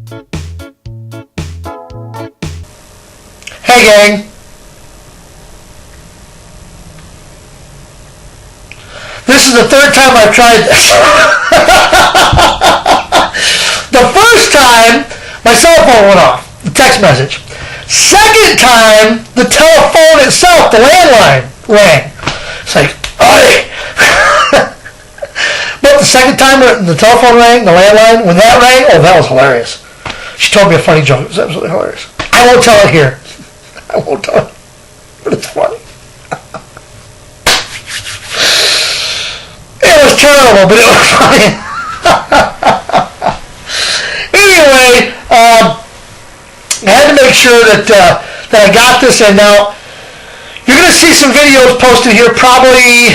Hey gang. This is the third time I've tried this. The first time, my cell phone went off, the text message. Second time, the telephone itself, the landline, rang. It's like, oh. But the second time when the telephone rang, the landline, when that rang, oh, that was hilarious. She told me a funny joke. It was absolutely hilarious. I won't tell it here. I won't tell it, but it's funny. It was terrible, but it was funny. Anyway, I had to make sure that I got this in. Now, you're going to see some videos posted here probably,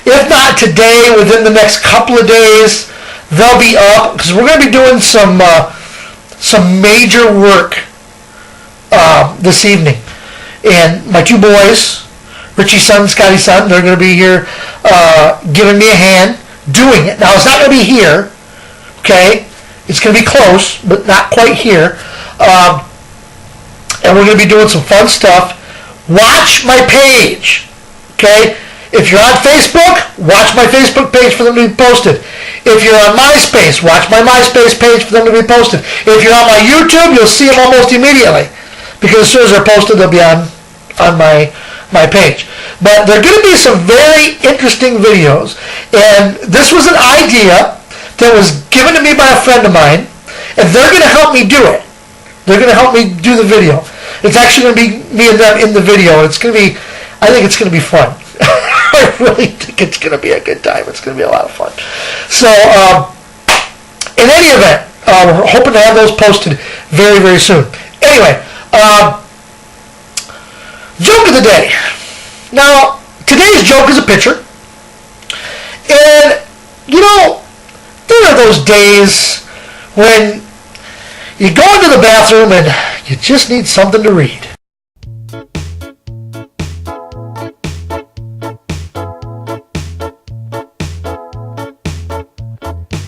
if not today, within the next couple of days. They'll be up because we're going to be doing some major work this evening. And my two boys, Richie's son, Scotty's son, they're going to be here giving me a hand doing it. Now, it's not going to be here, okay? It's going to be close, but not quite here. And we're going to be doing some fun stuff. Watch my page, okay? If you're on Facebook, watch my Facebook page for them to be posted. If you're on MySpace, watch my MySpace page for them to be posted. If you're on my YouTube, you'll see them almost immediately. Because as soon as they're posted, they'll be on my page. But there are going to be some very interesting videos. And this was an idea that was given to me by a friend of mine. And they're going to help me do it. They're going to help me do the video. It's actually going to be me and them in the video. It's going to be, I think it's going to be fun. I really think it's going to be a good time. It's going to be a lot of fun. So, in any event, we're hoping to have those posted very, very soon. Anyway, joke of the day. Now, today's joke is a picture. And, you know, there are those days when you go into the bathroom and you just need something to read.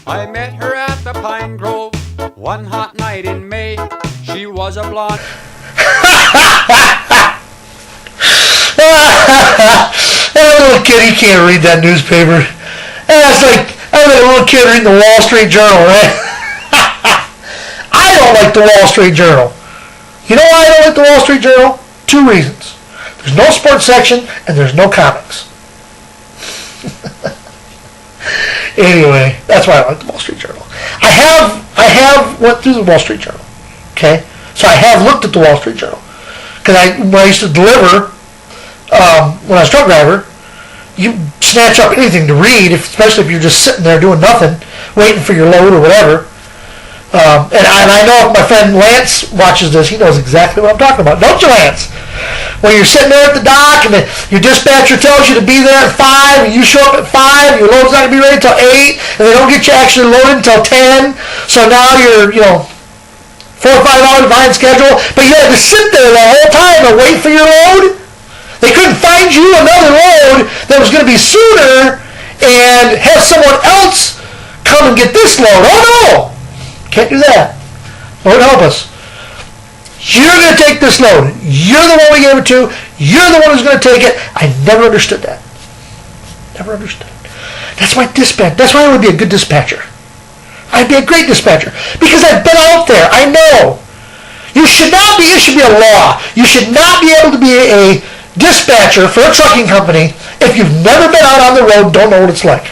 I met her at the Pine Grove one hot night in May. She was a blonde. That little kid, he can't read that newspaper. That's like a little kid reading the Wall Street Journal, right? I don't like the Wall Street Journal. You know why I don't like the Wall Street Journal? Two reasons. There's no sports section and there's no comics. Anyway, that's why I like the Wall Street Journal. I have went through the Wall Street Journal. Okay, so I have looked at the Wall Street Journal because when I used to deliver when I was a truck driver, you snatch up anything to read, especially if you're just sitting there doing nothing, waiting for your load or whatever. And I know if my friend Lance watches this, he knows exactly what I'm talking about. Don't you, Lance? When you're sitting there at the dock and your dispatcher tells you to be there at 5 and you show up at 5, your load's not going to be ready until 8 and they don't get you actually loaded until 10. So now you're, 4 or 5 hours behind schedule, but you had to sit there the whole time and wait for your load. They couldn't find you another load that was going to be sooner and have someone else come and get this load. Oh no! Can't do that. Lord help us. You're going to take this load. You're the one we gave it to. You're the one who's going to take it. I never understood that. Never understood. That's my dispatch. That's why I would be a good dispatcher. I'd be a great dispatcher because I've been out there. I know. You should not be. It should be a law. You should not be able to be a dispatcher for a trucking company if you've never been out on the road, don't know what it's like.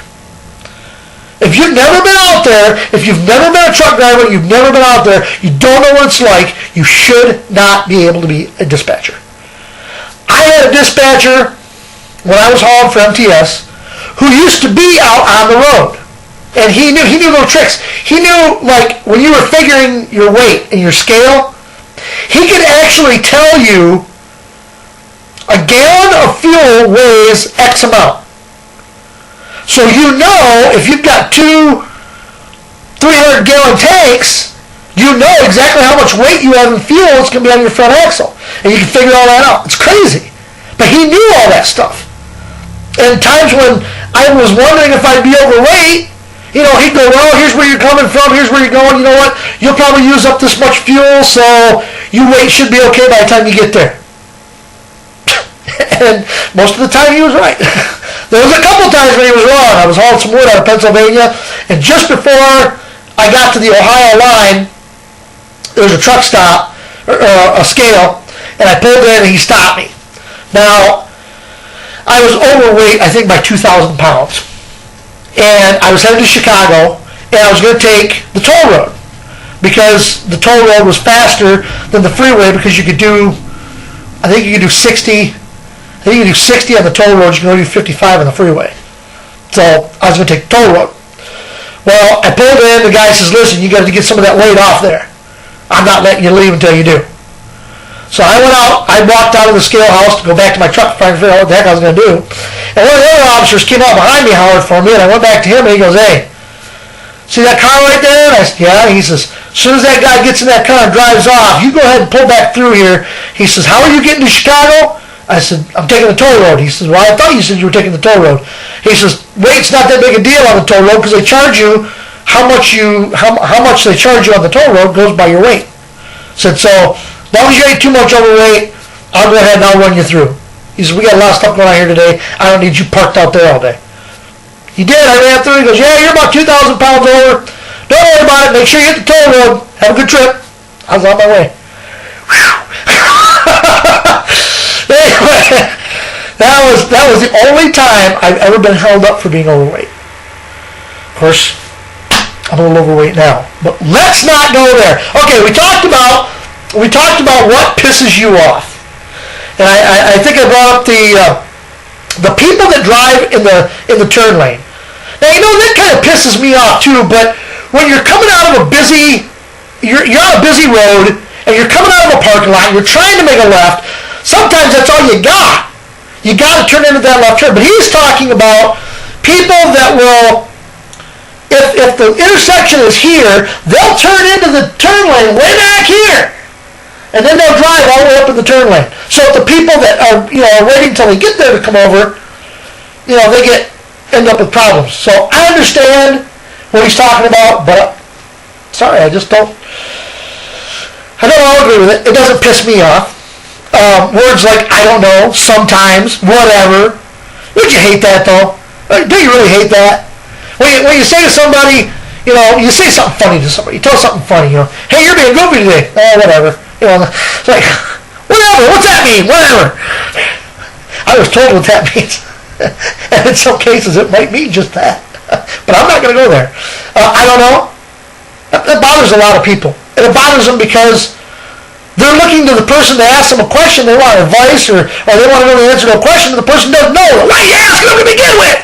If you've never been out there, if you've never been a truck driver, you've never been out there, you don't know what it's like, you should not be able to be a dispatcher. I had a dispatcher when I was hauling for MTS who used to be out on the road. And he knew little tricks. He knew, like, when you were figuring your weight and your scale, he could actually tell you a gallon of fuel weighs X amount. So you know if you've got two 300-gallon tanks, you know exactly how much weight you have in fuel it's going to be on your front axle. And you can figure all that out. It's crazy. But he knew all that stuff. And times when I was wondering if I'd be overweight, he'd go, well, here's where you're coming from, here's where you're going, you know what? you'll probably use up this much fuel, so your weight should be okay by the time you get there. And most of the time he was right. There was a couple times when he was wrong. I was hauling some wood out of Pennsylvania, and just before I got to the Ohio line, there was a truck stop, or a scale, and I pulled in and he stopped me. Now, I was overweight, I think by 2,000 pounds. And I was headed to Chicago, and I was going to take the toll road, because the toll road was faster than the freeway, because you could do, I think you could do 60, I think you could do 60 on the toll road, you can only do 55 on the freeway. So I was going to take the toll road. Well, I pulled in, the guy says, listen, you got to get some of that weight off there. I'm not letting you leave until you do. So I went out, I walked out of the scale house to go back to my truck trying to figure out what the heck I was going to do. And one of the other officers came out behind me, hollered for me, and I went back to him, and he goes, hey, see that car right there? And I said, yeah. He says, as soon as that guy gets in that car and drives off, you go ahead and pull back through here. He says, how are you getting to Chicago? I said, I'm taking the toll road. He says, well, I thought you said you were taking the toll road. He says, weight's not that big a deal on the toll road, because they charge you how much they charge you on the toll road goes by your weight. I said, so as long as you ain't too much overweight, I'll go ahead and I'll run you through. He says, we got a lot of stuff going on here today. I don't need you parked out there all day. He did. I ran through. He goes, yeah, you're about 2,000 pounds over. Don't worry about it. Make sure you hit the toll road. Have a good trip. I was on my way. Anyway, that was the only time I've ever been held up for being overweight. Of course, I'm a little overweight now. But let's not go there. Okay, we talked about what pisses you off. And I think I brought up the people that drive in the turn lane. Now, you know, that kind of pisses me off too, but when you're coming out of you're on a busy road, and you're coming out of a parking lot, and you're trying to make a left, sometimes that's all you got. You got to turn into that left turn. But he's talking about people that will, if the intersection is here, they'll turn into the turn lane way back here. And then they'll drive all the way up in the turn lane. So the people that are, waiting until they get there to come over, they end up with problems. So I understand what he's talking about, but sorry, I don't all agree with it. It doesn't piss me off. Words like, I don't know, sometimes, whatever. Would you hate that, though? Do you really hate that? When you say to somebody, you say something funny to somebody, you tell something funny, hey, you're being goofy today. Oh, whatever. It's like, whatever, what's that mean? Whatever. I was told what that means. And in some cases, it might mean just that. But I'm not going to go there. I don't know. That bothers a lot of people. And it bothers them because they're looking to the person to ask them a question. They want advice, or they want to know the answer to a question, and the person doesn't know. Why are you asking them to begin with?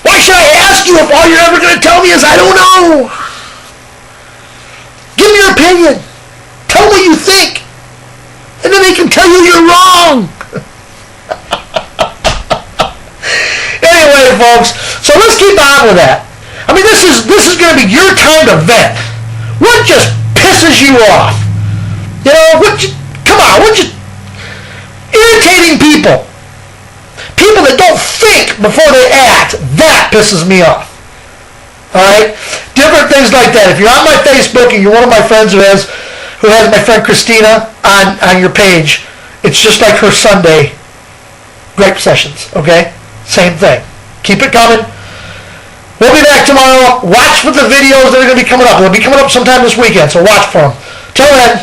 Why should I ask you if all you're ever going to tell me is, I don't know? Give me your opinion. Tell me what you think. And then they can tell you you're wrong. Anyway, folks, so let's keep on with that. I mean, this is going to be your time to vent. What just pisses you off? Come on, irritating people. People that don't think before they act, that pisses me off. Alright? Different things like that. If you're on my Facebook and you're one of my friends who has my friend Christina on your page, it's just like her Sunday grape sessions, okay? Same thing. Keep it coming. We'll be back tomorrow. Watch for the videos that are going to be coming up. They'll be coming up sometime this weekend, so watch for them. Till then,